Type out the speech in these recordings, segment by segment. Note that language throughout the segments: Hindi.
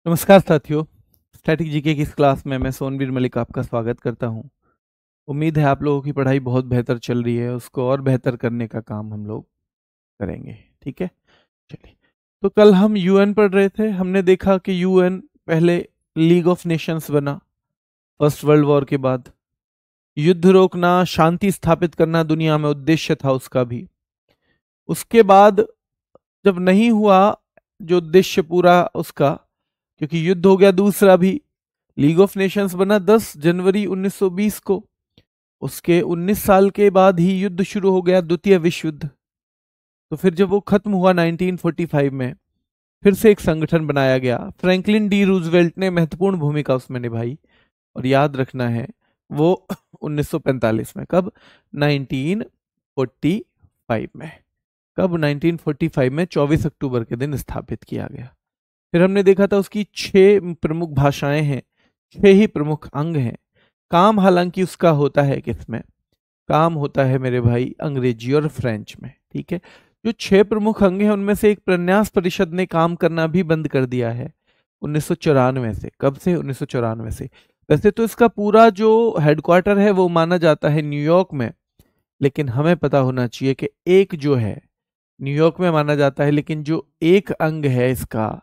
नमस्कार साथियों। स्टैटिक जीके की इस क्लास में मैं सोनवीर मलिक आपका स्वागत करता हूं। उम्मीद है आप लोगों की पढ़ाई बहुत बेहतर चल रही है, उसको और बेहतर करने का काम हम लोग करेंगे। ठीक है, चलिए। तो कल हम यूएन पढ़ रहे थे। हमने देखा कि यूएन पहले लीग ऑफ नेशंस बना फर्स्ट वर्ल्ड वॉर के बाद। युद्ध रोकना, शांति स्थापित करना दुनिया में उद्देश्य था उसका भी। उसके बाद जब नहीं हुआ जो उद्देश्य पूरा उसका, क्योंकि युद्ध हो गया दूसरा भी, लीग ऑफ नेशंस बना 10 जनवरी 1920 को। उसके 19 साल के बाद ही युद्ध शुरू हो गया, द्वितीय विश्व युद्ध। तो फिर जब वो खत्म हुआ 1945 में, फिर से एक संगठन बनाया गया। फ्रैंकलिन डी रूजवेल्ट ने महत्वपूर्ण भूमिका उसमें निभाई। और याद रखना है वो 1945 में। कब? 1945 में। कब? 1945 में 24 अक्टूबर के दिन स्थापित किया गया। फिर हमने देखा था उसकी 6 प्रमुख भाषाएं हैं, 6 ही प्रमुख अंग हैं। काम हालांकि उसका होता है किसमें? काम होता है मेरे भाई अंग्रेजी और फ्रेंच में। ठीक है, जो 6 प्रमुख अंग हैं उनमें से एक प्रन्यास परिषद ने काम करना भी बंद कर दिया है 1994 से। कब से? 1994 से। वैसे तो इसका पूरा जो हेडक्वार्टर है वो माना जाता है न्यूयॉर्क में, लेकिन हमें पता होना चाहिए कि एक जो है न्यूयॉर्क में माना जाता है, लेकिन जो एक अंग है इसका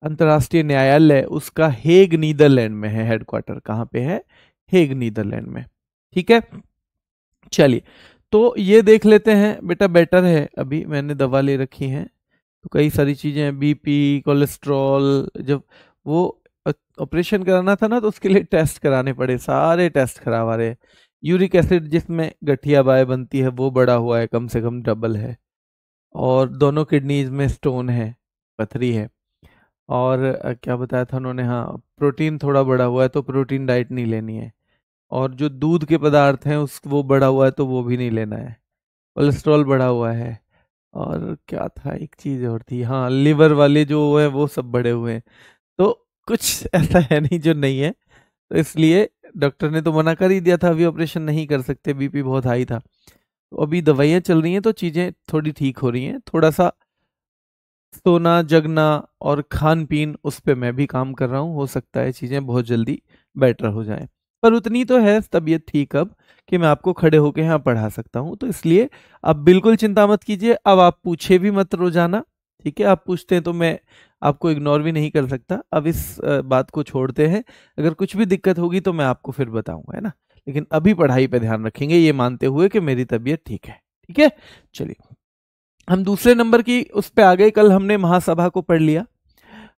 अंतर्राष्ट्रीय न्यायालय, उसका हेग नीदरलैंड में है। हेडक्वार्टर कहाँ पे है? हेग नीदरलैंड में। ठीक है, चलिए। तो ये देख लेते हैं बेटा। बेटर है, अभी मैंने दवा ले रखी है तो कई सारी चीजें हैं, बीपी, कोलेस्ट्रॉल। जब वो ऑपरेशन कराना था ना तो उसके लिए टेस्ट कराने पड़े, सारे टेस्ट खराब आ रहे। यूरिक एसिड जिसमें गठिया बाय बनती है वो बढ़ा हुआ है, कम से कम डबल है। और दोनों किडनीज में स्टोन है, पथरी है। और क्या बताया था उन्होंने? हाँ, प्रोटीन थोड़ा बढ़ा हुआ है तो प्रोटीन डाइट नहीं लेनी है। और जो दूध के पदार्थ हैं उस वो बढ़ा हुआ है तो वो भी नहीं लेना है। कोलेस्ट्रॉल बढ़ा हुआ है। और क्या था, एक चीज और थी, हाँ, लिवर वाले जो है वो सब बढ़े हुए हैं। तो कुछ ऐसा है नहीं जो नहीं है, तो इसलिए डॉक्टर ने तो मना कर ही दिया था, अभी ऑपरेशन नहीं कर सकते, बीपी बहुत हाई था। तो अभी दवाइयाँ चल रही हैं तो चीजें थोड़ी ठीक हो रही हैं। थोड़ा सा सोना, जगना और खान पीन, उस पे मैं भी काम कर रहा हूँ। हो सकता है चीजें बहुत जल्दी बेटर हो जाएं, पर उतनी तो है तबीयत ठीक अब कि मैं आपको खड़े होकर यहाँ पढ़ा सकता हूँ। तो इसलिए आप बिल्कुल चिंता मत कीजिए। अब आप पूछे भी मत रोजाना, ठीक है? आप पूछते हैं तो मैं आपको इग्नोर भी नहीं कर सकता। अब इस बात को छोड़ते हैं। अगर कुछ भी दिक्कत होगी तो मैं आपको फिर बताऊंगा, है ना? लेकिन अभी पढ़ाई पे ध्यान रखेंगे, ये मानते हुए कि मेरी तबीयत ठीक है। ठीक है, चलिए। हम दूसरे नंबर की उस पे आ गए। कल हमने महासभा को पढ़ लिया।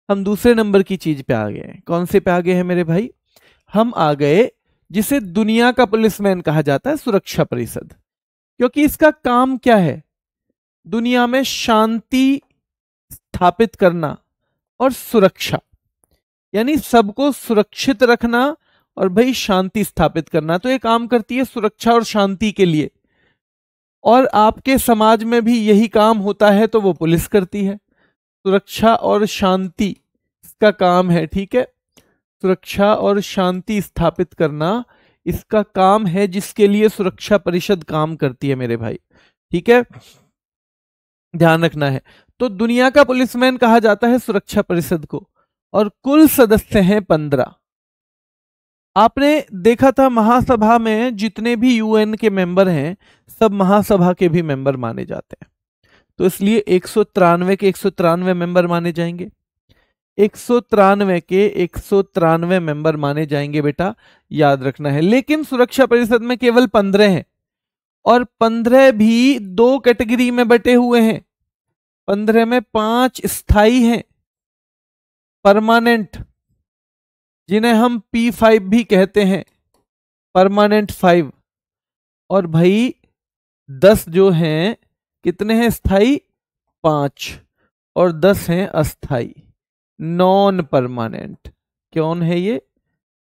हम दूसरे नंबर की चीज पे आ गए। कौन से पे आ गए हैं मेरे भाई? हम आ गए जिसे दुनिया का पुलिसमैन कहा जाता है, सुरक्षा परिषद। क्योंकि इसका काम क्या है? दुनिया में शांति स्थापित करना और सुरक्षा, यानी सबको सुरक्षित रखना और भाई शांति स्थापित करना। तो ये काम करती है सुरक्षा और शांति के लिए। और आपके समाज में भी यही काम होता है तो वो पुलिस करती है। सुरक्षा और शांति इसका काम है, ठीक है? सुरक्षा और शांति स्थापित करना इसका काम है, जिसके लिए सुरक्षा परिषद काम करती है मेरे भाई। ठीक है, ध्यान रखना है। तो दुनिया का पुलिसमैन कहा जाता है सुरक्षा परिषद को, और कुल सदस्य हैं 15। आपने देखा था महासभा में जितने भी यूएन के मेंबर हैं सब महासभा के भी मेंबर माने जाते हैं। तो इसलिए 193 के 193 मेंबर माने जाएंगे। 193 के 193 मेंबर माने जाएंगे बेटा, याद रखना है। लेकिन सुरक्षा परिषद में केवल 15 हैं, और 15 भी 2 कैटेगरी में बटे हुए हैं। 15 में 5 स्थायी हैं, परमानेंट, जिन्हें हम P5 भी कहते हैं, परमानेंट 5। और भाई 10 जो हैं, कितने हैं स्थायी? 5। और 10 हैं अस्थाई, नॉन परमानेंट। कौन है ये?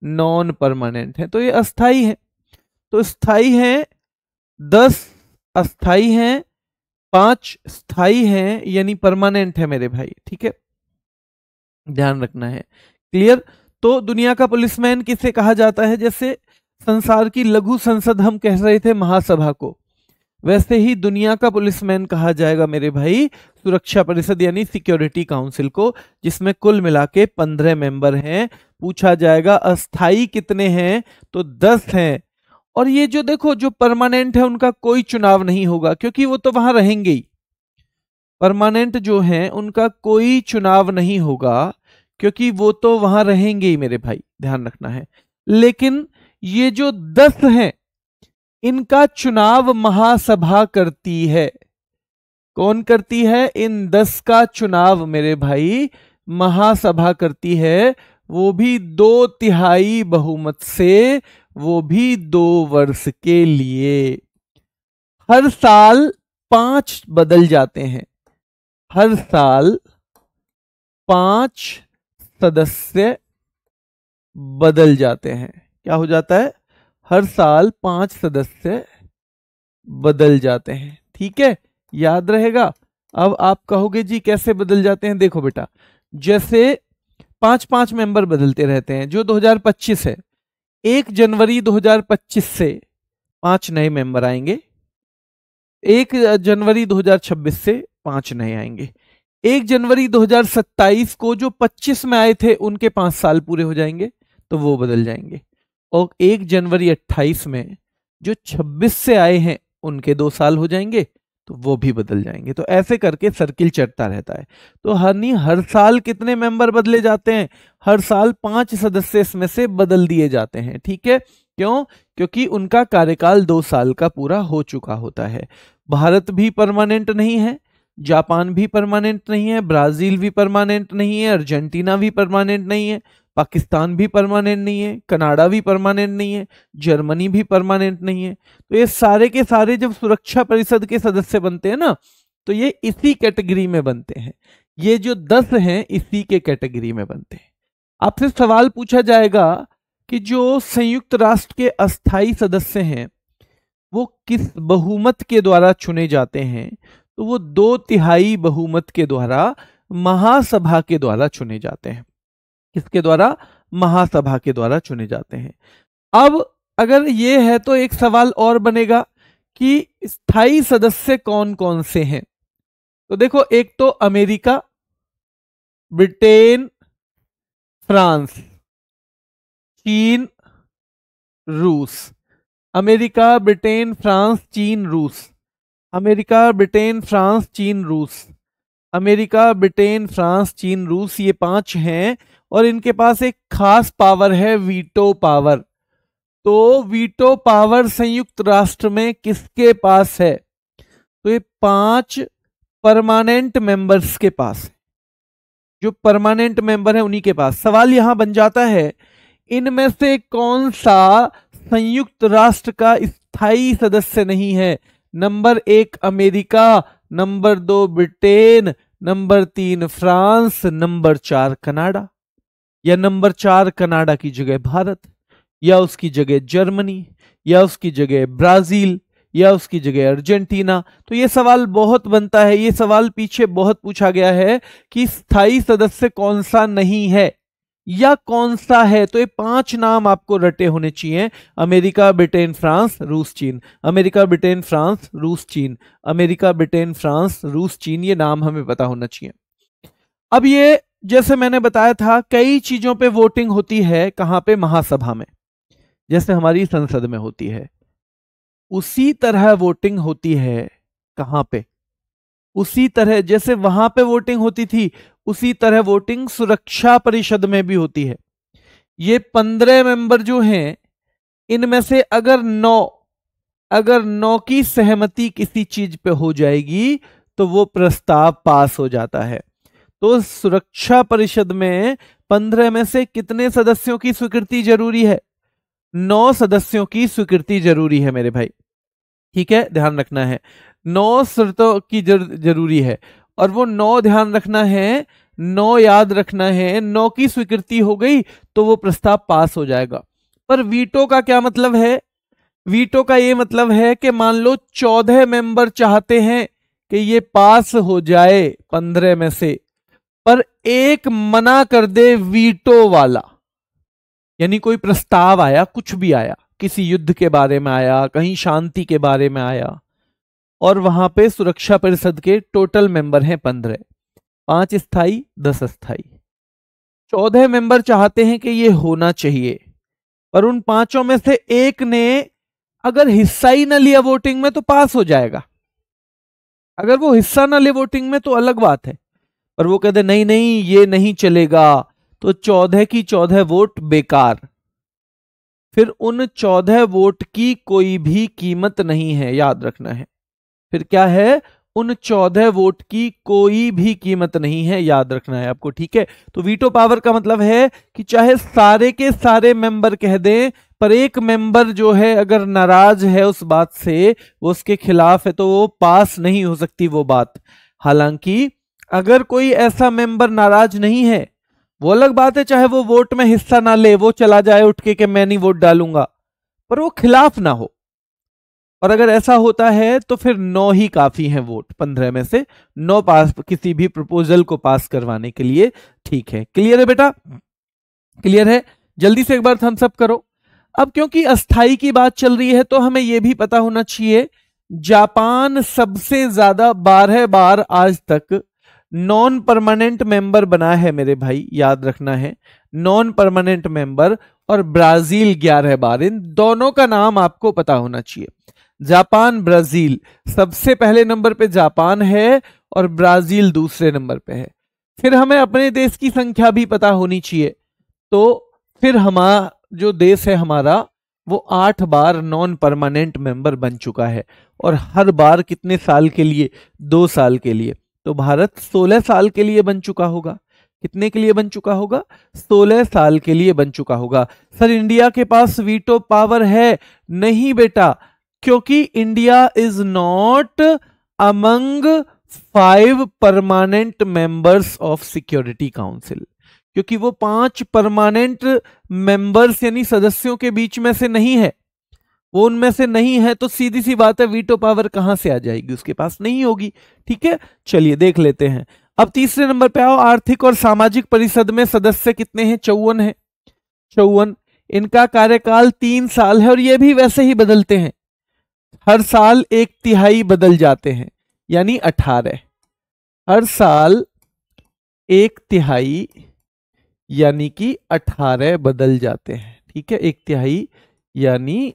नॉन परमानेंट है, तो ये अस्थाई है। तो स्थाई हैं 10, अस्थाई हैं 5, स्थाई हैं यानी परमानेंट है मेरे भाई। ठीक है, ध्यान रखना है। क्लियर? तो दुनिया का पुलिसमैन किसे कहा जाता है? जैसे संसार की लघु संसद हम कह रहे थे महासभा को, वैसे ही दुनिया का पुलिसमैन कहा जाएगा मेरे भाई सुरक्षा परिषद यानी सिक्योरिटी काउंसिल को, जिसमें कुल मिला के 15 मेंबर हैं। पूछा जाएगा अस्थाई कितने हैं, तो 10 हैं। और ये जो देखो जो परमानेंट है उनका कोई चुनाव नहीं होगा, क्योंकि वो तो वहां रहेंगे ही। परमानेंट जो हैं उनका कोई चुनाव नहीं होगा, क्योंकि वो तो वहां रहेंगे ही मेरे भाई, ध्यान रखना है। लेकिन ये जो 10 हैं इनका चुनाव महासभा करती है। कौन करती है? इन 10 का चुनाव मेरे भाई महासभा करती है, वो भी 2/3 बहुमत से, वो भी 2 वर्ष के लिए। हर साल 5 बदल जाते हैं, हर साल 5 सदस्य बदल जाते हैं। क्या हो जाता है? हर साल 5 सदस्य बदल जाते हैं। ठीक है, याद रहेगा। अब आप कहोगे जी कैसे बदल जाते हैं? देखो बेटा, जैसे 5-5 मेंबर बदलते रहते हैं, जो 2025 है, 1 जनवरी 2025 से 5 नए मेंबर आएंगे, 1 जनवरी 2026 से 5 नए आएंगे, 1 जनवरी 2027 को जो 25 में आए थे उनके 5 साल पूरे हो जाएंगे तो वो बदल जाएंगे, और 1 जनवरी 28 में जो 26 से आए हैं उनके 2 साल हो जाएंगे तो वो भी बदल जाएंगे। तो ऐसे करके सर्किल चलता रहता है। तो हर साल कितने मेंबर बदले जाते हैं? हर साल 5 सदस्य इसमें से बदल दिए जाते हैं। ठीक है, क्यों? क्योंकि उनका कार्यकाल 2 साल का पूरा हो चुका होता है। भारत भी परमानेंट नहीं है, जापान भी परमानेंट नहीं है, ब्राजील भी परमानेंट नहीं है, अर्जेंटीना भी परमानेंट नहीं है, पाकिस्तान भी परमानेंट नहीं है, कनाडा भी परमानेंट नहीं है, जर्मनी भी परमानेंट नहीं है। तो ये सारे के सारे जब सुरक्षा परिषद के सदस्य बनते हैं ना, तो ये इसी कैटेगरी में बनते हैं। ये जो 10 हैं इसी के कैटेगरी में बनते हैं। आपसे सवाल पूछा जाएगा कि जो संयुक्त राष्ट्र के अस्थाई सदस्य हैं वो किस बहुमत के द्वारा चुने जाते हैं? तो वो 2/3 बहुमत के द्वारा महासभा के द्वारा चुने जाते हैं। किसके द्वारा? महासभा के द्वारा चुने जाते हैं। अब अगर ये है तो एक सवाल और बनेगा कि स्थायी सदस्य कौन कौन से हैं? तो देखो, एक तो अमेरिका, ब्रिटेन, फ्रांस, चीन, रूस। अमेरिका, ब्रिटेन, फ्रांस, चीन, रूस। अमेरिका, ब्रिटेन, फ्रांस, चीन, रूस। अमेरिका, ब्रिटेन, फ्रांस, चीन, रूस, ये 5 हैं। और इनके पास एक खास पावर है, वीटो पावर। तो वीटो पावर संयुक्त राष्ट्र में किसके पास है? तो ये 5 परमानेंट मेंबर्स के पास, जो परमानेंट मेंबर है उन्हीं के पास। सवाल यहां बन जाता है, इनमें से कौन सा संयुक्त राष्ट्र का स्थायी सदस्य नहीं है? Number 1 America, number 2 Britain, number 3 France, number 4 Canada. या नंबर 4 कनाडा की जगह भारत, या उसकी जगह जर्मनी, या उसकी जगह ब्राजील, या उसकी जगह अर्जेंटीना। तो ये सवाल बहुत बनता है, ये सवाल पीछे बहुत पूछा गया है कि स्थायी सदस्य कौन सा नहीं है या कौन सा है। तो ये 5 नाम आपको रटे होने चाहिए, अमेरिका, ब्रिटेन, फ्रांस, रूस, चीन। अमेरिका, ब्रिटेन, फ्रांस, रूस, चीन। अमेरिका, ब्रिटेन, फ्रांस, रूस, चीन, ये नाम हमें पता होना चाहिए। अब ये जैसे मैंने बताया था, कई चीजों पे वोटिंग होती है। कहां पे? महासभा में, जैसे हमारी संसद में होती है। उसी तरह वोटिंग होती है कहां पे? उसी तरह जैसे वहां पे वोटिंग होती थी, उसी तरह वोटिंग सुरक्षा परिषद में भी होती है। ये 15 मेंबर जो हैं, इनमें से अगर 9 की सहमति किसी चीज पे हो जाएगी तो वो प्रस्ताव पास हो जाता है। तो सुरक्षा परिषद में 15 में से कितने सदस्यों की स्वीकृति जरूरी है? 9 सदस्यों की स्वीकृति जरूरी है मेरे भाई। ठीक है, ध्यान रखना है, 9 शर्तों की जरूरी है। और वो 9 ध्यान रखना है, 9 याद रखना है। 9 की स्वीकृति हो गई तो वो प्रस्ताव पास हो जाएगा। पर वीटो का क्या मतलब है? वीटो का ये मतलब है कि मान लो 14 मेंबर चाहते हैं कि ये पास हो जाए 15 में से, पर एक मना कर दे वीटो वाला। यानी कोई प्रस्ताव आया, कुछ भी आया, किसी युद्ध के बारे में आया, कहीं शांति के बारे में आया, और वहां पे सुरक्षा परिषद के टोटल मेंबर हैं 15, 5 स्थायी 10 अस्थायी। 14 मेंबर चाहते हैं कि ये होना चाहिए, पर उन 5 में से एक ने अगर हिस्सा ही ना लिया वोटिंग में तो पास हो जाएगा। अगर वो हिस्सा ना ले वोटिंग में तो अलग बात है, पर वो कहते नहीं नहीं ये नहीं चलेगा, तो 14 की 14 वोट बेकार। फिर उन 14 वोट की कोई भी कीमत नहीं है, याद रखना है। फिर क्या है? उन 14 वोट की कोई भी कीमत नहीं है, याद रखना है आपको, ठीक है। तो वीटो पावर का मतलब है कि चाहे सारे के सारे मेंबर कह दें, पर एक मेंबर जो है अगर नाराज है उस बात से, वो उसके खिलाफ है, तो वो पास नहीं हो सकती वो बात। हालांकि अगर कोई ऐसा मेंबर नाराज नहीं है, वो अलग बात है, चाहे वो वोट में हिस्सा ना ले, वो चला जाए उठ के कि मैं नहीं वोट डालूंगा, पर वो खिलाफ ना हो। और अगर ऐसा होता है तो फिर 9 ही काफी हैं वोट, 15 में से 9 पास किसी भी प्रपोजल को पास करवाने के लिए, ठीक है। क्लियर है बेटा? क्लियर है? जल्दी से एक बार थम्स अप करो। अब क्योंकि अस्थाई की बात चल रही है तो हमें यह भी पता होना चाहिए, जापान सबसे ज्यादा 12 बार आज तक नॉन परमानेंट मेंबर बना है मेरे भाई, याद रखना है, नॉन परमानेंट मेंबर। और ब्राजील 11 बार। इन दोनों का नाम आपको पता होना चाहिए। जापान, ब्राजील, सबसे पहले नंबर पे जापान है और ब्राजील दूसरे नंबर पे है। फिर हमें अपने देश की संख्या भी पता होनी चाहिए, तो फिर हमारा जो देश है हमारा, वो 8 बार नॉन परमानेंट मेंबर बन चुका है। और हर बार कितने साल के लिए? 2 साल के लिए। तो भारत 16 साल के लिए बन चुका होगा। कितने के लिए बन चुका होगा? 16 साल के लिए बन चुका होगा। सर इंडिया के पास वीटो पावर है? नहीं बेटा, क्योंकि India is not among 5 permanent members of security council. क्योंकि वो 5 परमानेंट मेंबर्स यानी सदस्यों के बीच में से नहीं है, वो उनमें से नहीं है, तो सीधी सी बात है वीटो पावर कहां से आ जाएगी? उसके पास नहीं होगी। ठीक है, चलिए देख लेते हैं। अब तीसरे नंबर पे आओ। आर्थिक और सामाजिक परिषद में सदस्य कितने हैं? 54 है। 54। इनका कार्यकाल 3 साल है और ये भी वैसे ही बदलते हैं, हर साल 1/3 बदल जाते हैं, यानी 18। हर साल 1/3 यानी कि 18 बदल जाते हैं। ठीक है, 1/3 यानी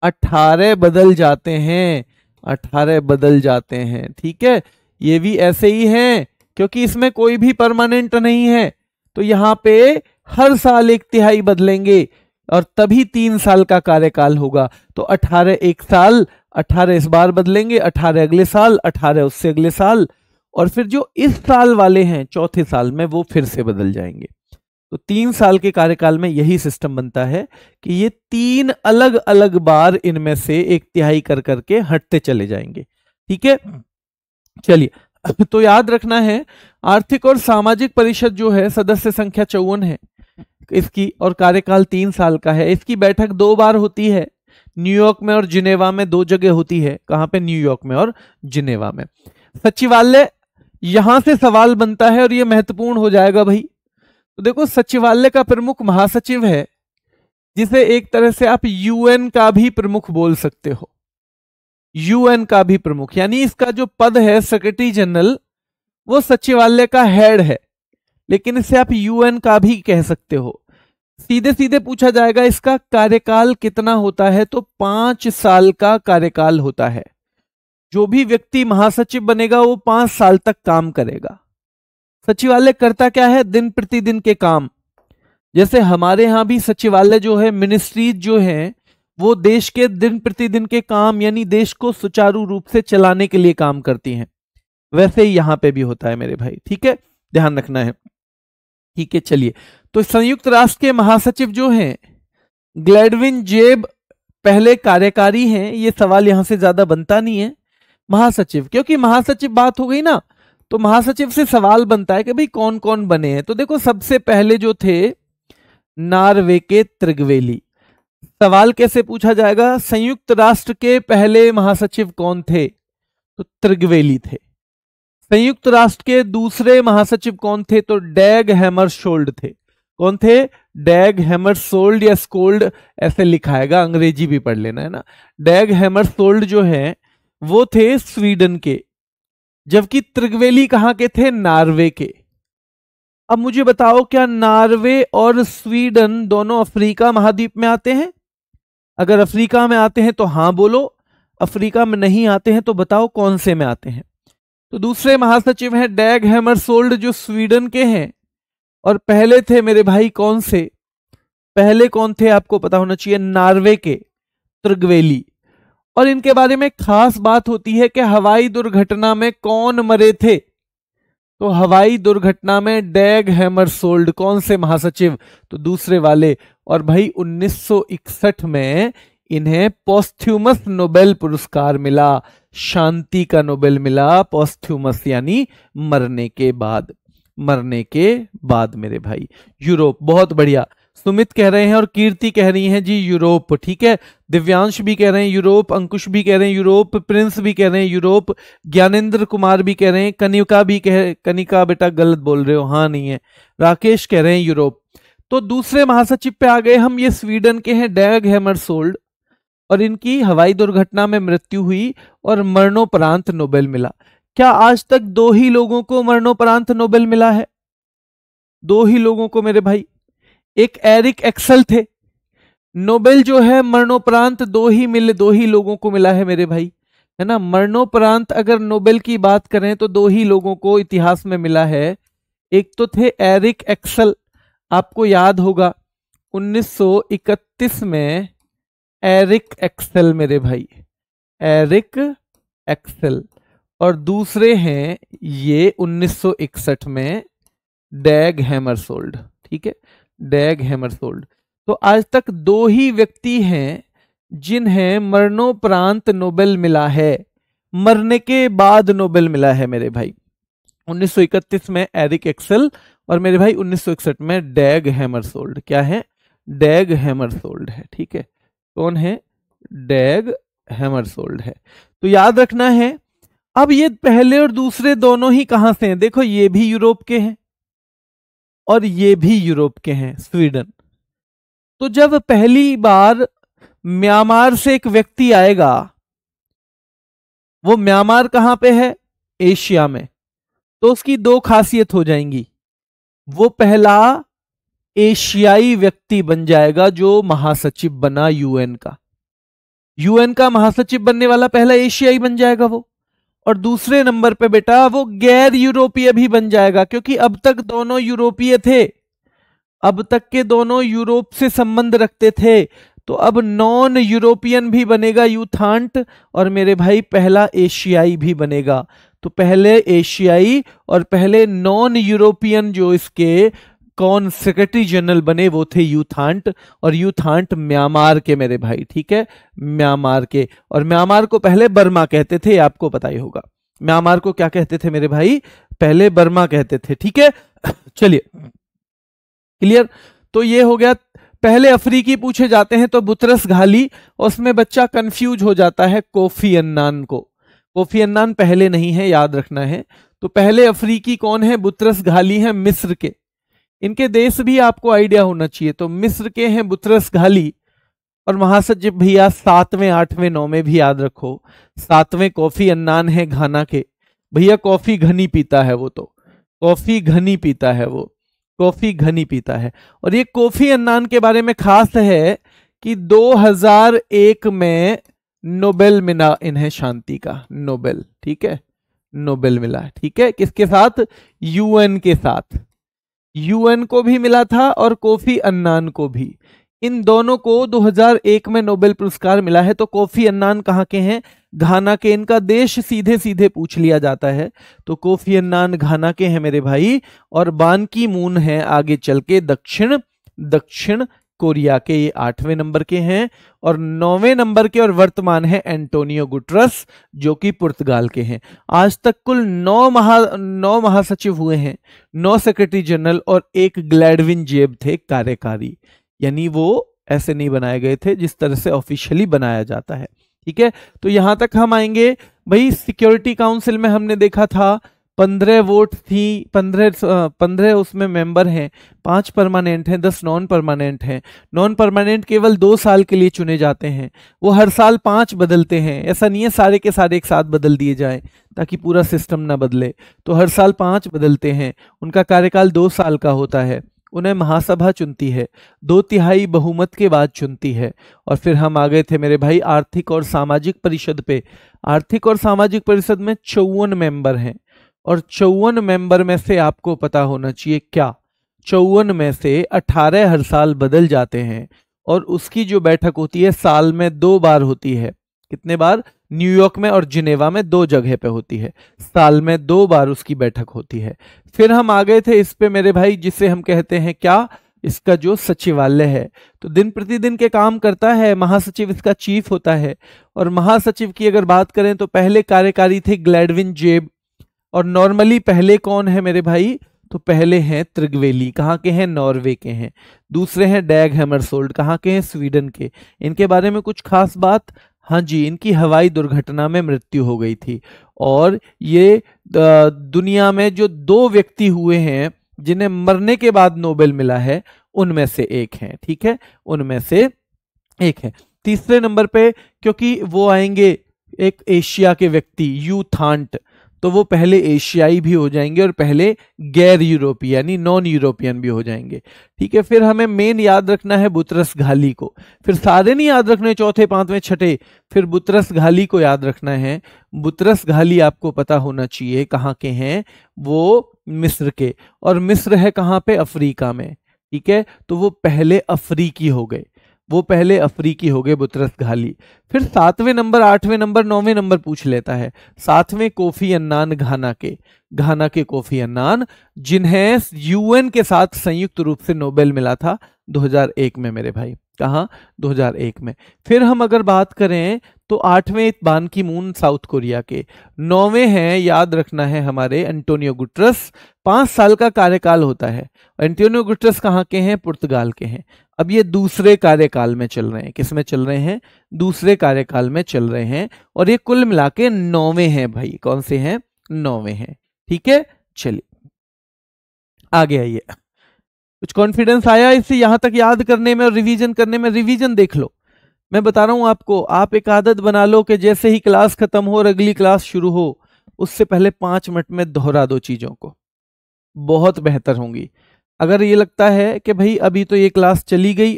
18 बदल जाते हैं, 18 बदल जाते हैं। ठीक है, ये भी ऐसे ही हैं क्योंकि इसमें कोई भी परमानेंट नहीं है, तो यहां पे हर साल 1/3 बदलेंगे और तभी 3 साल का कार्यकाल होगा। तो 18 एक साल, 18 इस बार बदलेंगे, 18 अगले साल, 18 उससे अगले साल, और फिर जो इस साल वाले हैं चौथे साल में वो फिर से बदल जाएंगे। तो 3 साल के कार्यकाल में यही सिस्टम बनता है कि ये 3 अलग अलग बार इनमें से 1/3 कर करके हटते चले जाएंगे। ठीक है, चलिए तो याद रखना है, आर्थिक और सामाजिक परिषद जो है सदस्य संख्या 54 है इसकी, और कार्यकाल 3 साल का है। इसकी बैठक 2 बार होती है, न्यूयॉर्क में और जिनेवा में, 2 जगह होती है। कहां पे? न्यूयॉर्क में और जिनेवा में। सचिवालय, यहां से सवाल बनता है और यह महत्वपूर्ण हो जाएगा भाई। तो देखो, सचिवालय का प्रमुख महासचिव है, जिसे एक तरह से आप यूएन का भी प्रमुख बोल सकते हो। यूएन का भी प्रमुख, यानी इसका जो पद है सेक्रेटरी जनरल, वो सचिवालय का हेड है, लेकिन इसे आप यूएन का भी कह सकते हो। सीधे सीधे पूछा जाएगा इसका कार्यकाल कितना होता है, तो 5 साल का कार्यकाल होता है। जो भी व्यक्ति महासचिव बनेगा वो 5 साल तक काम करेगा। सचिवालय करता क्या है? दिन प्रतिदिन के काम। जैसे हमारे यहां भी सचिवालय जो है, मिनिस्ट्रीज जो है, वो देश के दिन प्रतिदिन के काम यानी देश को सुचारू रूप से चलाने के लिए काम करती हैं, वैसे ही यहां पे भी होता है मेरे भाई। ठीक है, ध्यान रखना है। ठीक है, चलिए तो संयुक्त राष्ट्र के महासचिव जो हैं ग्लैडविन जेब पहले कार्यकारी हैं, ये सवाल यहां से ज्यादा बनता नहीं है। महासचिव, क्योंकि महासचिव बात हो गई ना, तो महासचिव से सवाल बनता है कि भाई कौन कौन बने हैं। तो देखो, सबसे पहले जो थे नॉर्वे के त्रिगवेली। सवाल कैसे पूछा जाएगा? संयुक्त राष्ट्र के पहले महासचिव कौन थे? तो त्रिगवेली थे। संयुक्त राष्ट्र के दूसरे महासचिव कौन थे? तो डैग हैमरशोल्ड थे। कौन थे? डैग हैमरशोल्ड, या स्कोल्ड ऐसे लिखाएगा, अंग्रेजी भी पढ़ लेना है ना। डैग हैमरशोल्ड जो है वो थे स्वीडन के, जबकि त्रिगवेली कहां के थे? नॉर्वे के। अब मुझे बताओ, क्या नॉर्वे और स्वीडन दोनों अफ्रीका महाद्वीप में आते हैं? अगर अफ्रीका में आते हैं तो हां बोलो, अफ्रीका में नहीं आते हैं तो बताओ कौन से में आते हैं। तो दूसरे महासचिव हैं डैग हैमरसोल्ड, जो स्वीडन के हैं, और पहले थे मेरे भाई कौन से? पहले कौन थे आपको पता होना चाहिए, नॉर्वे के त्रिगवेली। और इनके बारे में खास बात होती है कि हवाई दुर्घटना में कौन मरे थे? तो हवाई दुर्घटना में डैग हैमरसोल्ड। कौन से महासचिव? तो दूसरे वाले। और भाई 1961 में इन्हें पोस्थ्यूमस नोबेल पुरस्कार मिला, शांति का नोबेल मिला, पोस्थ्यूमस यानी मरने के बाद। मरने के बाद मेरे भाई। यूरोप, बहुत बढ़िया। सुमित कह रहे हैं और कीर्ति कह रही हैं जी यूरोप, ठीक है। दिव्यांश भी कह रहे हैं यूरोप, अंकुश भी कह रहे हैं यूरोप, प्रिंस भी कह रहे हैं यूरोप, ज्ञानेंद्र कुमार भी कह रहे हैं, कनिका भी कनिका बेटा गलत बोल रहे हो, हाँ नहीं है, राकेश कह रहे हैं यूरोप। तो दूसरे महासचिव पे आ गए हम, ये स्वीडन के हैं डैग हैमरसोल्ड, और इनकी हवाई दुर्घटना में मृत्यु हुई और मरणोपरांत नोबेल मिला। क्या आज तक दो ही लोगों को मरणोपरांत नोबेल मिला है? दो ही लोगों को मेरे भाई। एक एरिक एक्सल थे, नोबेल जो है मरणोपरांत दो ही लोगों को मिला है मेरे भाई, है ना। मरणोपरांत अगर नोबेल की बात करें तो दो ही लोगों को इतिहास में मिला है। एक तो थे एरिक एक्सल, आपको याद होगा 1931 में एरिक एक्सल मेरे भाई, एरिक एक्सल। और दूसरे हैं ये 1961 में डैग हैमरसोल्ड, ठीक है, डैग हैमरसोल्ड। तो आज तक दो ही व्यक्ति हैं जिन्हें मरणोपरांत नोबेल मिला है, मरने के बाद नोबेल मिला है मेरे भाई। 1931 में एरिक एक्सल और मेरे भाई 1961 में डैग हैमरसोल्ड। क्या है? डैग हैमरसोल्ड है, ठीक है। कौन है? डैग हैमरसोल्ड है। तो याद रखना है। अब ये पहले और दूसरे दोनों ही कहां से हैं? देखो, ये भी यूरोप के हैं और ये भी यूरोप के हैं, स्वीडन। तो जब पहली बार म्यांमार से एक व्यक्ति आएगा, वो म्यांमार कहां पे है? एशिया में। तो उसकी दो खासियत हो जाएंगी। वो पहला एशियाई व्यक्ति बन जाएगा जो महासचिव बना यूएन का। यूएन का महासचिव बनने वाला पहला एशियाई बन जाएगा वो। और दूसरे नंबर पे बेटा वो गैर यूरोपीय भी बन जाएगा, क्योंकि अब तक दोनों यूरोपीय थे, अब तक के दोनों यूरोप से संबंध रखते थे। तो अब नॉन यूरोपियन भी बनेगा यूथांट, और मेरे भाई पहला एशियाई भी बनेगा। तो पहले एशियाई और पहले नॉन यूरोपियन जो इसके कौन सेक्रेटरी जनरल बने वो थे यूथांट, और यूथांट म्यांमार के मेरे भाई, ठीक है, म्यांमार के। और म्यांमार को पहले बर्मा कहते थे, आपको पता ही होगा। म्यांमार को क्या कहते थे मेरे भाई? पहले बर्मा कहते थे, ठीक है। चलिए, क्लियर। तो ये हो गया। पहले अफ्रीकी पूछे जाते हैं तो बुतरस घाली, उसमें बच्चा कंफ्यूज हो जाता है कोफी अन्नान को। कोफी अन्नान पहले नहीं है, याद रखना है। तो पहले अफ्रीकी कौन है? बुतरस घाली है, मिस्र के। इनके देश भी आपको आइडिया होना चाहिए। तो मिस्र के हैं बुतरस घाली, और महासचिव भैया 7वें 8वें 9वें भी याद रखो। 7वें कोफी अन्नान है घाना के। भैया कॉफी घनी पीता है वो, तो कॉफी घनी पीता है वो, कॉफी घनी पीता है। और ये कोफी अन्नान के बारे में खास है कि 2001 में नोबेल मिला इन्हें, शांति का नोबेल, ठीक है, नोबेल मिला, ठीक है। किसके साथ? यूएन के साथ। यूएन को भी मिला था और कोफी अन्नान को भी। इन दोनों को 2001 में नोबेल पुरस्कार मिला है। तो कोफी अन्नान कहाँ के हैं? घाना के। इनका देश सीधे सीधे पूछ लिया जाता है, तो कोफी अन्नान घाना के हैं मेरे भाई। और बान की मून है आगे चल के दक्षिण कोरिया के, ये 8वें नंबर के हैं। और 9वें नंबर के और वर्तमान है एंटोनियो गुटरस, जो कि पुर्तगाल के हैं। आज तक कुल 9 महासचिव हुए हैं, 9 सेक्रेटरी जनरल, और एक ग्लैडविन जेब थे कार्यकारी, यानी वो ऐसे नहीं बनाए गए थे जिस तरह से ऑफिशियली बनाया जाता है, ठीक है। तो यहां तक हम आएंगे भाई। सिक्योरिटी काउंसिल में हमने देखा था 15 वोट थी, 15 उसमें मेंबर हैं, 5 परमानेंट हैं, 10 नॉन परमानेंट हैं। नॉन परमानेंट केवल 2 साल के लिए चुने जाते हैं, वो हर साल 5 बदलते हैं। ऐसा नहीं है सारे के सारे एक साथ बदल दिए जाएं ताकि पूरा सिस्टम ना बदले, तो हर साल 5 बदलते हैं। उनका कार्यकाल 2 साल का होता है। उन्हें महासभा चुनती है, 2/3 बहुमत के बाद चुनती है। और फिर हम आ गए थे मेरे भाई आर्थिक और सामाजिक परिषद पे। आर्थिक और सामाजिक परिषद में 54 मेंबर हैं, और 54 मेंबर में से आपको पता होना चाहिए क्या, 54 में से 18 हर साल बदल जाते हैं, और उसकी जो बैठक होती है साल में 2 बार होती है। कितने बार? न्यूयॉर्क में और जिनेवा में 2 जगह पे होती है, साल में 2 बार उसकी बैठक होती है। फिर हम आ गए थे इस पे मेरे भाई, जिसे हम कहते हैं क्या, इसका जो सचिवालय है। तो दिन प्रतिदिन के काम करता है, महासचिव इसका चीफ होता है। और महासचिव की अगर बात करें तो पहले कार्यकारी थे ग्लैडविन जेब, और नॉर्मली पहले कौन है मेरे भाई, तो पहले हैं त्रिगवेली, कहाँ के हैं, नॉर्वे के हैं। दूसरे हैं डैग हैमरसोल्ड, कहाँ के हैं, स्वीडन के। इनके बारे में कुछ खास बात, हाँ जी, इनकी हवाई दुर्घटना में मृत्यु हो गई थी। और ये दुनिया में जो 2 व्यक्ति हुए हैं जिन्हें मरने के बाद नोबेल मिला है, उनमें से एक हैं, ठीक है, उनमें से एक है। तीसरे नंबर पे क्योंकि वो आएंगे एक एशिया के व्यक्ति, यू थांट, तो वो पहले एशियाई भी हो जाएंगे और पहले गैर यूरोपीय यानी नॉन यूरोपियन भी हो जाएंगे, ठीक है। फिर हमें मेन याद रखना है बुतरस घाली को, फिर सारे नहीं याद रखने, चौथे, पांचवें, छठे, फिर बुतरस घाली को याद रखना है। बुतरस घाली आपको पता होना चाहिए कहाँ के हैं, वो मिस्र के, और मिस्र है कहाँ पे, अफ्रीका में, ठीक है। तो वो पहले अफ्रीकी हो गए, वो पहले अफ्रीकी हो गए बुतरस घाली। फिर 7वें नंबर, 8वें नंबर, 9वें नंबर पूछ लेता है। 7वें कोफी अन्नान, घाना के कोफी अन्नान, जिन्हें यूएन के साथ संयुक्त रूप से नोबेल मिला था 2001 में मेरे भाई। कहाँ? 2001 में। फिर हम अगर बात करें तो 8वें बान की मून, साउथ कोरिया के। 9वें हैं, याद रखना है, हमारे एंटोनियो गुटरस, 5 साल का कार्यकाल होता है। एंटोनियो गुटरस कहाँ के हैं? पुर्तगाल के हैं। अब ये दूसरे कार्यकाल में चल रहे हैं। किस में चल रहे हैं? दूसरे कार्यकाल में चल रहे हैं, और ये कुल मिला के 9वें हैं भाई। कौन से हैं? 9वें हैं, ठीक है। चलिए आगे आइए। कुछ कॉन्फिडेंस आया इससे यहां तक याद करने में और रिवीजन करने में? रिवीजन देख लो, मैं बता रहा हूं आपको, आप एक आदत बना लो कि जैसे ही क्लास खत्म हो और अगली क्लास शुरू हो, उससे पहले 5 मिनट में दोहरा दो चीजों को, बहुत बेहतर होंगी। अगर ये लगता है कि भाई अभी तो ये क्लास चली गई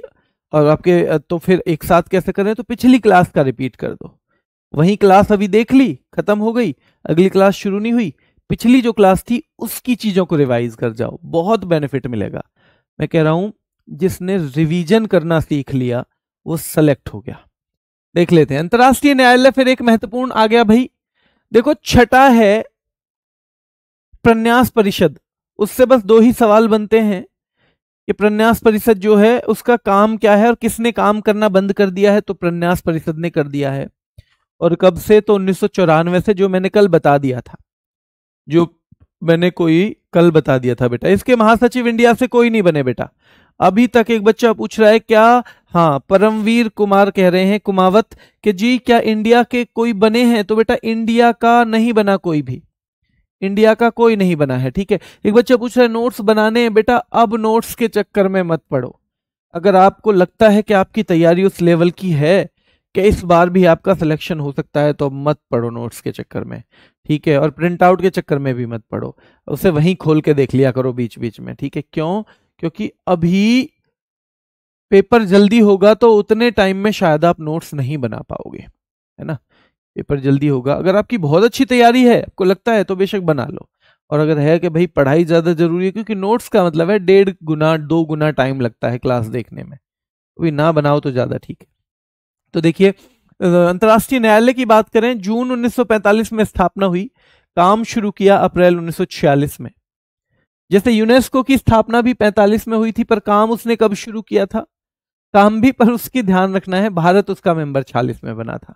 और आपके, तो फिर एक साथ कैसे करें, तो पिछली क्लास का रिपीट कर दो। वही क्लास अभी देख ली, खत्म हो गई, अगली क्लास शुरू नहीं हुई, पिछली जो क्लास थी उसकी चीजों को रिवाइज कर जाओ, बहुत बेनिफिट मिलेगा। मैं कह रहा हूं जिसने रिवीजन करना सीख लिया वो सेलेक्ट हो गया। देख लेते हैं अंतरराष्ट्रीय न्यायालय, फिर एक महत्वपूर्ण आ गया भाई। देखो छठा है प्रन्यास परिषद, उससे बस 2 ही सवाल बनते हैं कि प्रन्यास परिषद जो है उसका काम क्या है और किसने काम करना बंद कर दिया है। तो प्रन्यास परिषद ने कर दिया है, और कब से? तो 1994 से, जो मैंने कल बता दिया था, जो मैंने कल बता दिया था बेटा। इसके महासचिव इंडिया से कोई नहीं बने बेटा अभी तक। एक बच्चा पूछ रहा है क्या, हाँ परमवीर कुमार कह रहे हैं, कुमावत, कि जी क्या इंडिया के कोई बने हैं? तो बेटा इंडिया का नहीं बना कोई भी, इंडिया का कोई नहीं बना है, ठीक है। एक बच्चा पूछ रहा है नोट्स बनाने हैं, बेटा अब नोट्स के चक्कर में मत पड़ो। अगर आपको लगता है कि आपकी तैयारी उस लेवल की है कि इस बार भी आपका सिलेक्शन हो सकता है, तो मत पढ़ो नोट्स के चक्कर में, ठीक है। और प्रिंट आउट के चक्कर में भी मत पढ़ो, उसे वहीं खोल के देख लिया करो बीच बीच में, ठीक है। क्यों? क्योंकि अभी पेपर जल्दी होगा तो उतने टाइम में शायद आप नोट्स नहीं बना पाओगे, है ना। पेपर जल्दी होगा, अगर आपकी बहुत अच्छी तैयारी है, आपको लगता है, तो बेशक बना लो। और अगर है कि भाई पढ़ाई ज्यादा जरूरी है, क्योंकि नोट्स का मतलब है 1.5 गुना 2 गुना टाइम लगता है क्लास देखने में, तो ना बनाओ तो ज्यादा ठीक है। तो देखिए अंतर्राष्ट्रीय न्यायालय की बात करें, जून 1945 में स्थापना हुई, काम शुरू किया अप्रैल 1946 में। जैसे यूनेस्को की स्थापना भी 45 में हुई थी, पर काम उसने कब शुरू किया था? काम भी, पर उसकी ध्यान रखना है, भारत उसका मेंबर 46 में बना था।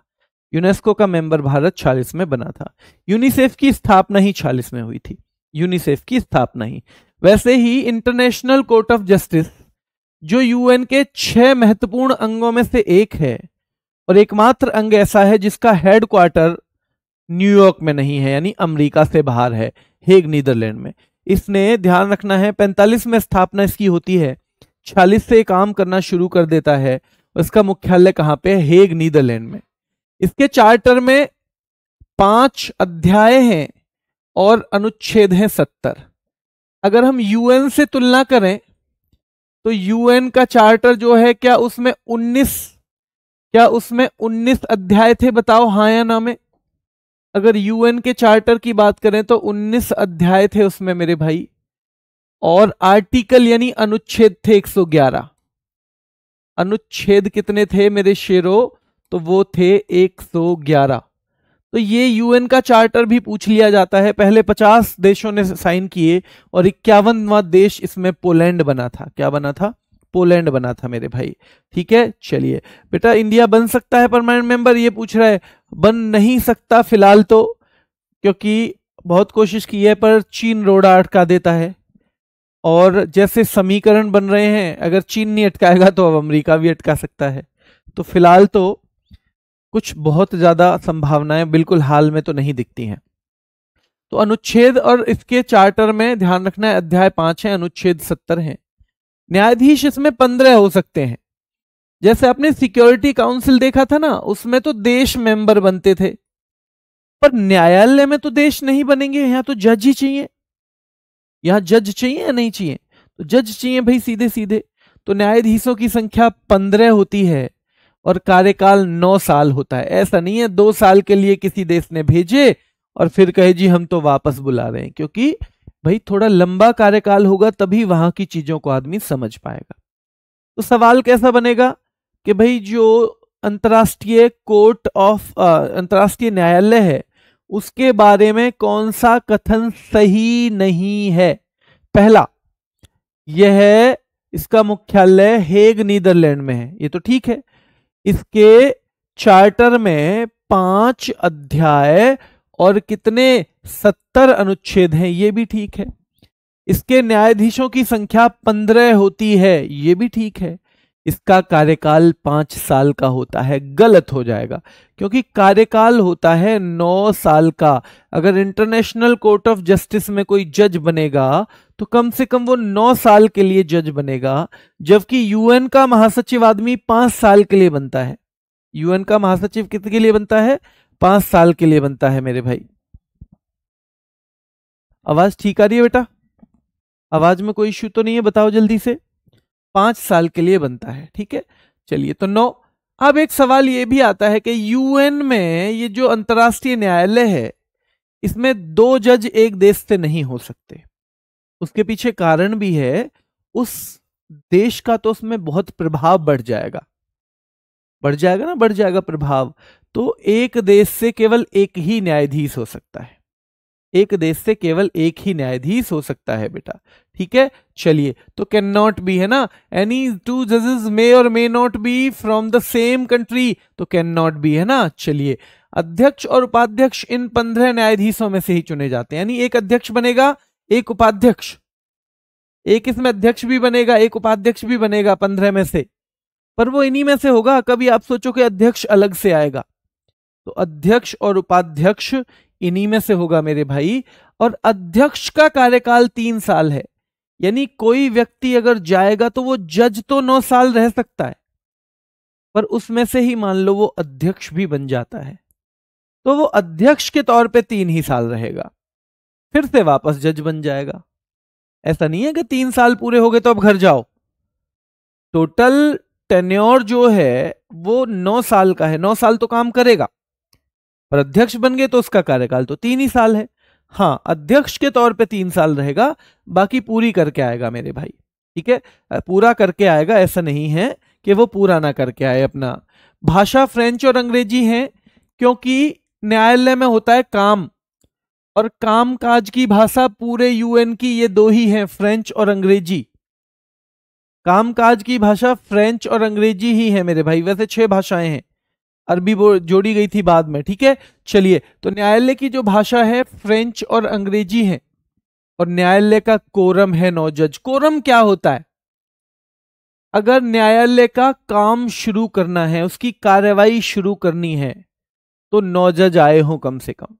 यूनेस्को का मेंबर भारत 46 में बना था। यूनिसेफ की स्थापना ही 46 में हुई थी, यूनिसेफ की स्थापना ही। वैसे ही इंटरनेशनल कोर्ट ऑफ जस्टिस, जो यूएन के 6 महत्वपूर्ण अंगों में से एक है, और एकमात्र अंग ऐसा है जिसका हेडक्वार्टर न्यूयॉर्क में नहीं है, यानी अमेरिका से बाहर है, हेग नीदरलैंड में। इसने, ध्यान रखना है, 45 में स्थापना इसकी होती है, 46 से काम करना शुरू कर देता है। इसका मुख्यालय कहां पे है? हेग नीदरलैंड में। इसके चार्टर में 5 अध्याय हैं और अनुच्छेद हैं 70। अगर हम यूएन से तुलना करें तो यूएन का चार्टर जो है, क्या उसमें 19 अध्याय थे? बताओ हाँ या ना में। अगर यूएन के चार्टर की बात करें तो 19 अध्याय थे उसमें मेरे भाई, और आर्टिकल यानी अनुच्छेद थे 111। अनुच्छेद कितने थे मेरे शेरों? तो वो थे 111। तो ये यूएन का चार्टर भी पूछ लिया जाता है। पहले 50 देशों ने साइन किए और 51वां देश इसमें पोलैंड बना था। क्या बना था? पोलैंड बना था मेरे भाई। ठीक है, चलिए बेटा, इंडिया बन सकता है परमानेंट मेंबर? ये पूछ रहा है। बन नहीं सकता फिलहाल तो, क्योंकि बहुत कोशिश की है पर चीन रोड़ा अटका देता है। और जैसे समीकरण बन रहे हैं, अगर चीन नहीं अटकाएगा तो अब अमेरिका भी अटका सकता है। तो फिलहाल तो कुछ बहुत ज्यादा संभावनाएं बिल्कुल हाल में तो नहीं दिखती हैं। तो अनुच्छेद और इसके चार्टर में ध्यान रखना है, अध्याय 5 है, अनुच्छेद 70 है। न्यायाधीश इसमें 15 हो सकते हैं। जैसे आपने सिक्योरिटी काउंसिल देखा था ना, उसमें तो देश मेंबर बनते थे, पर न्यायालय में तो देश नहीं बनेंगे। यहां तो जज ही चाहिए। यहां जज चाहिए या नहीं चाहिए? तो जज चाहिए भाई, सीधे सीधे। तो न्यायाधीशों की संख्या 15 होती है और कार्यकाल 9 साल होता है। ऐसा नहीं है 2 साल के लिए किसी देश ने भेजे और फिर कहे जी हम तो वापस बुला रहे हैं, क्योंकि भाई थोड़ा लंबा कार्यकाल होगा तभी वहां की चीजों को आदमी समझ पाएगा। तो सवाल कैसा बनेगा कि भाई जो अंतर्राष्ट्रीय न्यायालय है उसके बारे में कौन सा कथन सही नहीं है? पहला, यह इसका मुख्यालय हेग नीदरलैंड में है, ये तो ठीक है। इसके चार्टर में 5 अध्याय और कितने 70 अनुच्छेद हैं, ये भी ठीक है। इसके न्यायाधीशों की संख्या 15 होती है, ये भी ठीक है। इसका कार्यकाल 5 साल का होता है, गलत हो जाएगा, क्योंकि कार्यकाल होता है 9 साल का। अगर इंटरनेशनल कोर्ट ऑफ जस्टिस में कोई जज बनेगा तो कम से कम वो 9 साल के लिए जज बनेगा, जबकि यूएन का महासचिव आदमी 5 साल के लिए बनता है। यूएन का महासचिव कितने के लिए बनता है? 5 साल के लिए बनता है मेरे भाई। आवाज ठीक आ रही है बेटा? आवाज में कोई इश्यू तो नहीं है? बताओ जल्दी से। 5 साल के लिए बनता है, ठीक है। चलिए, तो 9। अब एक सवाल ये भी आता है कि यूएन में ये जो अंतर्राष्ट्रीय न्यायालय है, इसमें 2 जज एक देश से नहीं हो सकते। उसके पीछे कारण भी है, उस देश का तो उसमें बहुत प्रभाव बढ़ जाएगा। बढ़ जाएगा ना, बढ़ जाएगा प्रभाव। तो एक देश से केवल एक ही न्यायाधीश हो सकता है। एक देश से केवल एक ही न्यायाधीश हो सकता है बेटा, ठीक है। चलिए, तो कैन नॉट बी है ना, एनी 2 जजेस मे और may not be from the same country, तो कैन नॉट बी है ना। चलिए, अध्यक्ष और उपाध्यक्ष इन 15 न्यायाधीशों में से ही चुने जाते हैं, यानी एक अध्यक्ष बनेगा, एक उपाध्यक्ष, एक इसमें अध्यक्ष भी बनेगा, एक उपाध्यक्ष भी बनेगा 15 में से, पर वो इन्हीं में से होगा। कभी आप सोचो कि अध्यक्ष अलग से आएगा, तो अध्यक्ष और उपाध्यक्ष इन्हीं में से होगा मेरे भाई। और अध्यक्ष का कार्यकाल 3 साल है, यानी कोई व्यक्ति अगर जाएगा तो वो जज तो 9 साल रह सकता है, पर उसमें से ही मान लो वो अध्यक्ष भी बन जाता है, तो वो अध्यक्ष के तौर पे 3 ही साल रहेगा, फिर से वापस जज बन जाएगा। ऐसा नहीं है कि 3 साल पूरे हो गए तो अब घर जाओ। टोटल टेन्योर जो है वो 9 साल का है, 9 साल तो काम करेगा, पर अध्यक्ष बन गए तो उसका कार्यकाल तो 3 ही साल है। हाँ, अध्यक्ष के तौर पे 3 साल रहेगा, बाकी पूरी करके आएगा मेरे भाई, ठीक है, पूरा करके आएगा। ऐसा नहीं है कि वो पूरा ना करके आए अपना। भाषा फ्रेंच और अंग्रेजी है, क्योंकि न्यायालय में होता है काम, और काम काज की भाषा पूरे यूएन की ये 2 ही हैं, फ्रेंच और अंग्रेजी। काम काज की भाषा फ्रेंच और अंग्रेजी ही है मेरे भाई, वैसे 6 भाषाएं हैं, अरबी वो जोड़ी गई थी बाद में, ठीक है। चलिए, तो न्यायालय की जो भाषा है फ्रेंच और अंग्रेजी है, और न्यायालय का कोरम है 9 जज। कोरम क्या होता है? अगर न्यायालय का काम शुरू करना है, उसकी कार्यवाही शुरू करनी है, तो 9 जज आए हों कम से कम।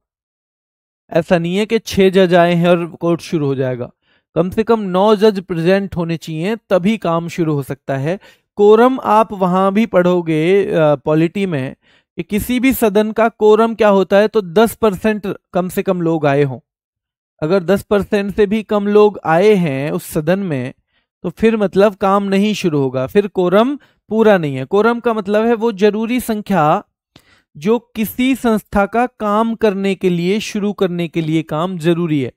ऐसा नहीं है कि 6 जज आए हैं और कोर्ट शुरू हो जाएगा। कम से कम 9 जज प्रेजेंट होने चाहिए, तभी काम शुरू हो सकता है। कोरम आप वहां भी पढ़ोगे पॉलिटी में कि किसी भी सदन का कोरम क्या होता है, तो 10% कम से कम लोग आए हों। अगर 10% से भी कम लोग आए हैं उस सदन में, तो फिर मतलब काम नहीं शुरू होगा, फिर कोरम पूरा नहीं है। कोरम का मतलब है वो जरूरी संख्या जो किसी संस्था का काम करने के लिए, शुरू करने के लिए काम जरूरी है,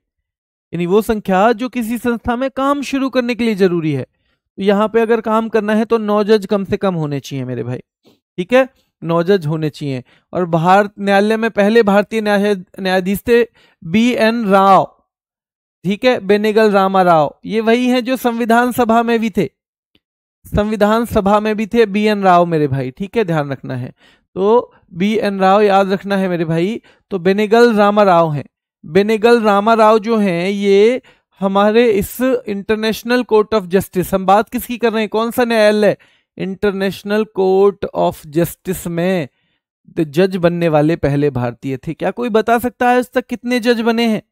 यानी वो संख्या जो किसी संस्था में काम शुरू करने के लिए जरूरी है। तो यहाँ पे अगर काम करना है तो 9 जज कम से कम होने चाहिए मेरे भाई, ठीक है, 9 जज होने चाहिए। और भारत न्यायालय में पहले भारतीय न्यायाधीश थे BN राव, ठीक है, बेनेगल रामा राव। ये वही हैं जो संविधान सभा में भी थे, संविधान सभा में भी थे BN राव मेरे भाई, ठीक है, ध्यान रखना है। तो BN राव याद रखना है मेरे भाई। तो बेनेगल रामा राव हैं, बेनेगल रामा राव जो हैं ये हमारे इस इंटरनेशनल कोर्ट ऑफ जस्टिस, हम बात किसकी कर रहे हैं, कौन सा न्यायालय, इंटरनेशनल कोर्ट ऑफ जस्टिस में जज बनने वाले पहले भारतीय थे। क्या कोई बता सकता है आज तक कितने जज बने हैं?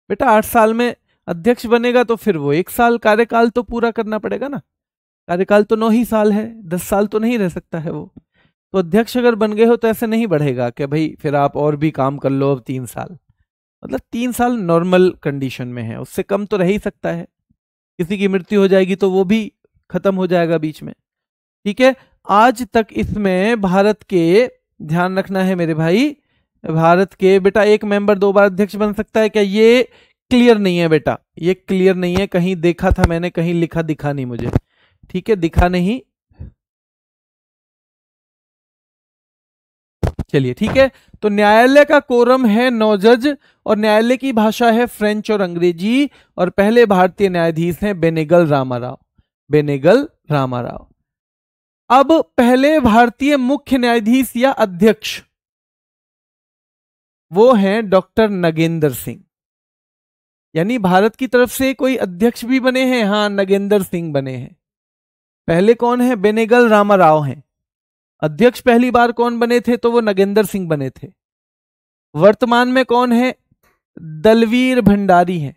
बेटा 8 साल में अध्यक्ष बनेगा तो फिर वो 1 साल कार्यकाल तो पूरा करना पड़ेगा ना, कार्यकाल तो 9 ही साल है, 10 साल तो नहीं रह सकता है वो। तो अध्यक्ष अगर बन गए हो तो ऐसे नहीं बढ़ेगा कि भाई फिर आप और भी काम कर लो अब 3 साल, मतलब 3 साल नॉर्मल कंडीशन में है, उससे कम तो रह ही सकता है। किसी की मृत्यु हो जाएगी तो वो भी खत्म हो जाएगा बीच में, ठीक है। आज तक इसमें भारत के, ध्यान रखना है मेरे भाई, भारत के बेटा एक मेंबर 2 बार अध्यक्ष बन सकता है क्या? ये क्लियर नहीं है बेटा, ये क्लियर नहीं है, कहीं देखा था मैंने, कहीं लिखा दिखा नहीं मुझे, ठीक है, दिखा नहीं, चलिए ठीक है। तो न्यायालय का कोरम है 9 जज और न्यायालय की भाषा है फ्रेंच और अंग्रेजी, और पहले भारतीय न्यायाधीश हैं बेनेगल रामाराव, बेनेगल रामाराव। अब पहले भारतीय मुख्य न्यायाधीश या अध्यक्ष वो हैं डॉक्टर नगेंद्र सिंह, यानी भारत की तरफ से कोई अध्यक्ष भी बने हैं, हाँ नगेंद्र सिंह बने हैं। पहले कौन है? बेनेगल रामाराव हैं। अध्यक्ष पहली बार कौन बने थे? तो वो नगेंद्र सिंह बने थे। वर्तमान में कौन है? दलवीर भंडारी हैं,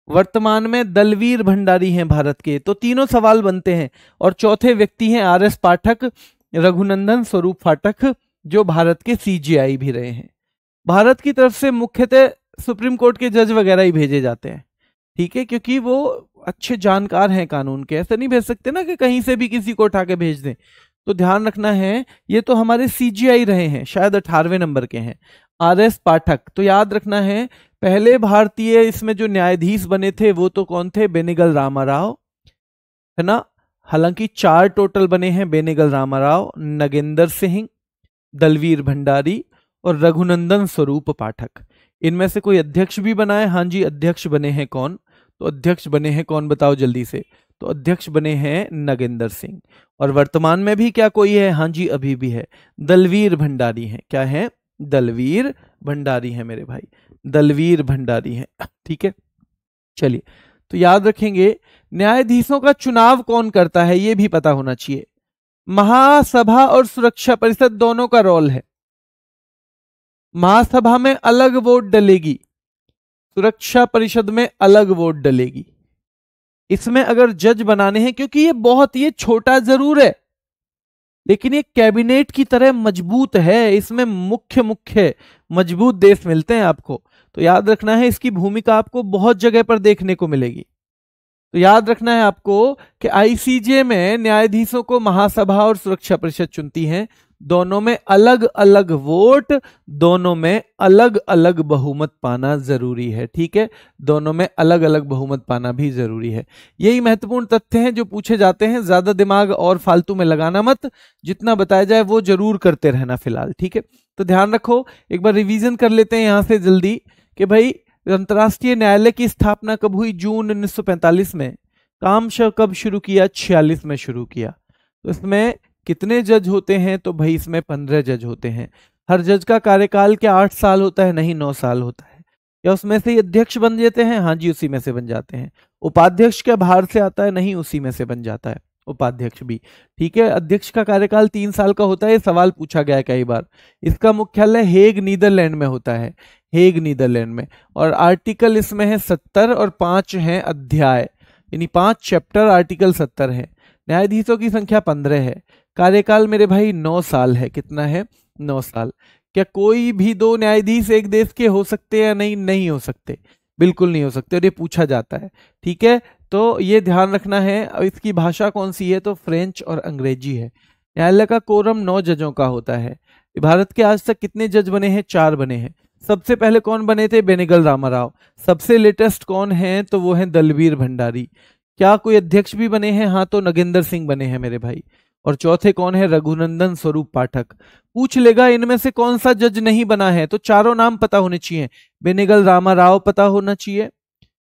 वर्तमान में दलवीर भंडारी हैं भारत के। तो तीनों सवाल बनते हैं। और चौथे व्यक्ति हैं RS पाठक, रघुनंदन स्वरूप पाठक, जो भारत के CJI भी रहे हैं। भारत की तरफ से मुख्यतः सुप्रीम कोर्ट के जज वगैरह ही भेजे जाते हैं, ठीक है, क्योंकि वो अच्छे जानकार हैं कानून के, ऐसे नहीं भेज सकते ना कि कहीं से भी किसी को उठा के भेज दें। तो ध्यान रखना है, ये तो हमारे CJI रहे हैं, शायद 18वें नंबर के हैं RS पाठक। तो याद रखना है पहले भारतीय इसमें जो न्यायाधीश बने थे वो तो कौन थे? बेनेगल रामाराव, है ना। हालांकि 4 टोटल बने हैं, बेनेगल रामाराव, नगेंद्र सिंह, दलवीर भंडारी और रघुनंदन स्वरूप पाठक। इनमें से कोई अध्यक्ष भी बना है? हाँ जी, अध्यक्ष बने हैं कौन? तो अध्यक्ष बने हैं कौन बताओ जल्दी से? तो अध्यक्ष बने हैं नगेंद्र सिंह। और वर्तमान में भी क्या कोई है? हाँ जी, अभी भी है, दलवीर भंडारी हैं। क्या है? दलवीर भंडारी है मेरे भाई, दलवीर भंडारी है, ठीक है। चलिए, तो याद रखेंगे न्यायाधीशों का चुनाव कौन करता है ये भी पता होना चाहिए। महासभा और सुरक्षा परिषद दोनों का रोल है। महासभा में अलग वोट डलेगी, सुरक्षा परिषद में अलग वोट डलेगी। इसमें अगर जज बनाने हैं, क्योंकि ये छोटा जरूर है लेकिन ये कैबिनेट की तरह मजबूत है, इसमें मुख्य मजबूत देश मिलते हैं आपको। तो याद रखना है इसकी भूमिका आपको बहुत जगह पर देखने को मिलेगी। तो याद रखना है आपको कि ICJ में न्यायाधीशों को महासभा और सुरक्षा परिषद चुनती है, दोनों में अलग अलग वोट, दोनों में अलग अलग बहुमत पाना जरूरी है, ठीक है, दोनों में अलग अलग बहुमत पाना भी जरूरी है। यही महत्वपूर्ण तथ्य हैं जो पूछे जाते हैं, ज्यादा दिमाग और फालतू में लगाना मत, जितना बताया जाए वो जरूर करते रहना फिलहाल, ठीक है। तो ध्यान रखो, एक बार रिवीजन कर लेते हैं यहां से जल्दी कि भाई अंतर्राष्ट्रीय न्यायालय की स्थापना कब हुई? जून 1945 में। काम कब शुरू किया? 46 में शुरू किया। तो इसमें कितने जज होते हैं? तो भाई इसमें 15 जज होते हैं। हर जज का कार्यकाल क्या 8 साल होता है? नहीं, 9 साल होता है। क्या उसमें से अध्यक्ष बन जाते हैं? हाँ जी, उसी में से बन जाते हैं। उपाध्यक्ष क्या बाहर से आता है? नहीं, उसी में से बन जाता है। उपाध्यक्ष भी। ठीक है, अध्यक्ष का कार्यकाल 3 साल का होता है, ये सवाल पूछा गया है कई बार। इसका मुख्यालय हेग नीदरलैंड में होता है, हेग नीदरलैंड में। और आर्टिकल इसमें है 70 और 5 हैं अध्याय, यानी 5 चैप्टर, आर्टिकल 70 है। न्यायाधीशों की संख्या 15 है। कार्यकाल मेरे भाई 9 साल है। कितना है? 9 साल। क्या कोई भी 2 न्यायाधीश एक देश के हो सकते हैं या नहीं? नहीं हो सकते, बिल्कुल नहीं हो सकते, और ये पूछा जाता है। ठीक है, तो ये ध्यान रखना है। और इसकी भाषा कौन सी है? तो फ्रेंच और अंग्रेजी है। न्यायालय का कोरम 9 जजों का होता है। भारत के आज तक कितने जज बने हैं? 4 बने हैं। सबसे पहले कौन बने थे? बेनेगल रामाराव। सबसे लेटेस्ट कौन है? तो वो है दलवीर भंडारी। क्या कोई अध्यक्ष भी बने हैं? हाँ, तो नगेंद्र सिंह बने हैं मेरे भाई। और चौथे कौन है? रघुनंदन स्वरूप पाठक। पूछ लेगा इनमें से कौन सा जज नहीं बना है, तो चारों नाम पता होने चाहिए। बेनेगल रामाराव पता होना चाहिए,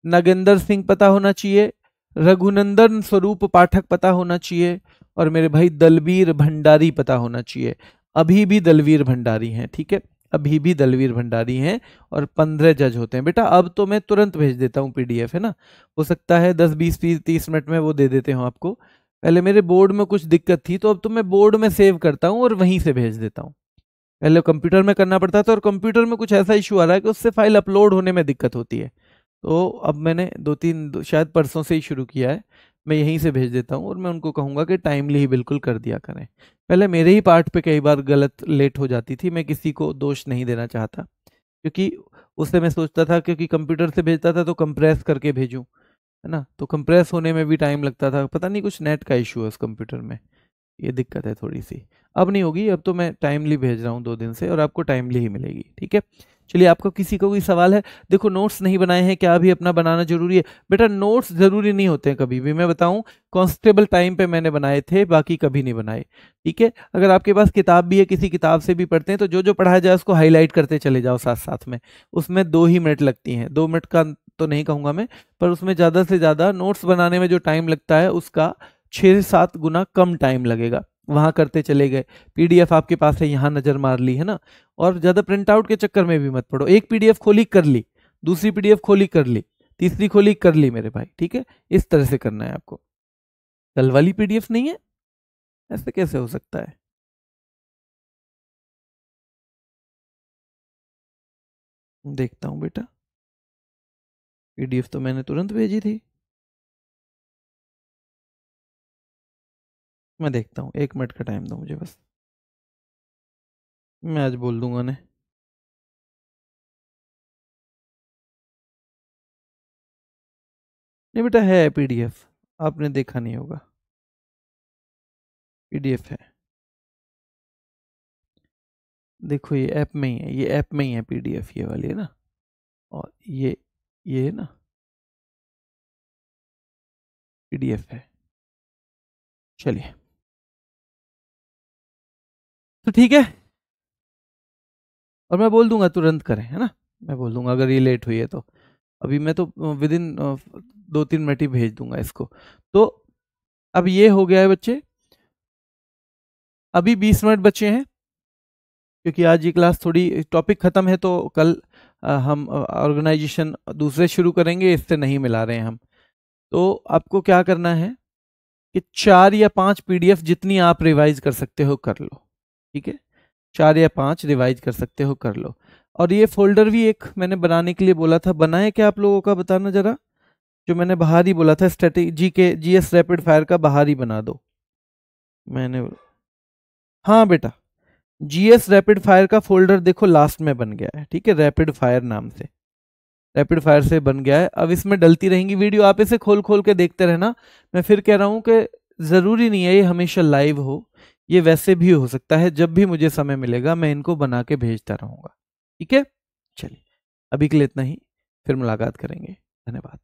नगेंद्र सिंह पता होना चाहिए, रघुनंदन स्वरूप पाठक पता होना चाहिए, और मेरे भाई दलवीर भंडारी पता होना चाहिए। अभी भी दलवीर भंडारी हैं। ठीक है, अभी भी दलवीर भंडारी हैं। और 15 जज होते हैं बेटा। अब तो मैं तुरंत भेज देता हूँ पीडीएफ, है ना। हो सकता है 10 20 30 मिनट में वो दे देते हो आपको। पहले मेरे बोर्ड में कुछ दिक्कत थी, तो अब तो मैं बोर्ड में सेव करता हूँ और वहीं से भेज देता हूँ। पहले कंप्यूटर में करना पड़ता था, और कंप्यूटर में कुछ ऐसा इशू आ रहा है कि उससे फाइल अपलोड होने में दिक्कत होती है। तो अब मैंने 2-3 शायद परसों से ही शुरू किया है। मैं यहीं से भेज देता हूँ, और मैं उनको कहूँगा कि टाइमली ही बिल्कुल कर दिया करें। पहले मेरे ही पार्ट पे कई बार गलत लेट हो जाती थी, मैं किसी को दोष नहीं देना चाहता, क्योंकि उससे मैं सोचता था क्योंकि कंप्यूटर से भेजता था तो कंप्रेस करके भेजूं, है ना, तो कंप्रेस होने में भी टाइम लगता था। पता नहीं कुछ नेट का इशू है उस कंप्यूटर में, ये दिक्कत है थोड़ी सी। अब नहीं होगी, अब तो मैं टाइमली भेज रहा हूँ 2 दिन से, और आपको टाइमली ही मिलेगी। ठीक है, चलिए, आपको किसी को कोई सवाल है? देखो, नोट्स नहीं बनाए हैं, क्या अभी अपना बनाना जरूरी है? बेटा, नोट्स जरूरी नहीं होते हैं कभी भी, मैं बताऊं, कांस्टेबल टाइम पे मैंने बनाए थे, बाकी कभी नहीं बनाए। ठीक है, अगर आपके पास किताब भी है, किसी किताब से भी पढ़ते हैं, तो जो जो पढ़ाया जाए उसको हाईलाइट करते चले जाओ साथ साथ में। उसमें 2 ही मिनट लगती हैं, 2 मिनट का तो नहीं कहूंगा मैं, पर उसमें ज़्यादा से ज़्यादा नोट्स बनाने में जो टाइम लगता है उसका 6-7 गुना कम टाइम लगेगा। वहां करते चले गए। पीडीएफ आपके पास है, यहाँ नजर मार ली, है ना। और ज्यादा प्रिंट आउट के चक्कर में भी मत पड़ो। एक पीडीएफ खोली कर ली, दूसरी पीडीएफ खोली कर ली, तीसरी खोली कर ली मेरे भाई। ठीक है, इस तरह से करना है आपको। कल वाली पीडीएफ नहीं है? ऐसे कैसे हो सकता है? देखता हूं बेटा, पीडीएफ तो मैंने तुरंत भेजी थी। मैं देखता हूँ, 1 मिनट का टाइम दो मुझे बस, मैं आज बोल दूंगा ने। नहीं बेटा, है पीडीएफ, आपने देखा नहीं होगा, पीडीएफ है। देखो, ये ऐप में ही है, ये ऐप में ही है पीडीएफ, ये वाली है ना। और ये है ना, पीडीएफ है। चलिए, तो ठीक है, और मैं बोल दूंगा तुरंत करें, है ना। मैं बोल दूंगा अगर ये लेट हुई है तो। अभी मैं तो विद इन 2-3 मिनट ही भेज दूंगा इसको। तो अब ये हो गया है बच्चे। अभी 20 मिनट बचे हैं, क्योंकि आज ये क्लास थोड़ी टॉपिक खत्म है, तो कल हम ऑर्गेनाइजेशन दूसरे शुरू करेंगे, इससे नहीं मिला रहे हैं हम। तो आपको क्या करना है कि 4 या 5 पीडीएफ जितनी आप रिवाइज कर सकते हो कर लो। ठीक है, 4 या 5 रिवाइज कर सकते हो कर लो। और ये फोल्डर भी एक मैंने बनाने के लिए बोला था, बनाए क्या आप लोगों का बताना जरा। जो मैंने बाहर ही बोला था, स्ट्रेटेजी के जीएस रैपिड फायर का बाहर ही बना दो मैंने। हाँ बेटा, जीएस रैपिड फायर का फोल्डर देखो लास्ट में बन गया है। ठीक है, रैपिड फायर नाम से, रैपिड फायर से बन गया है। अब इसमें डलती रहेंगी वीडियो, आप इसे खोल खोल के देखते रहना। मैं फिर कह रहा हूँ कि ज़रूरी नहीं है ये हमेशा लाइव हो, ये वैसे भी हो सकता है। जब भी मुझे समय मिलेगा मैं इनको बना के भेजता रहूँगा। ठीक है, चलिए, अभी के लिए इतना ही, फिर मुलाकात करेंगे। धन्यवाद।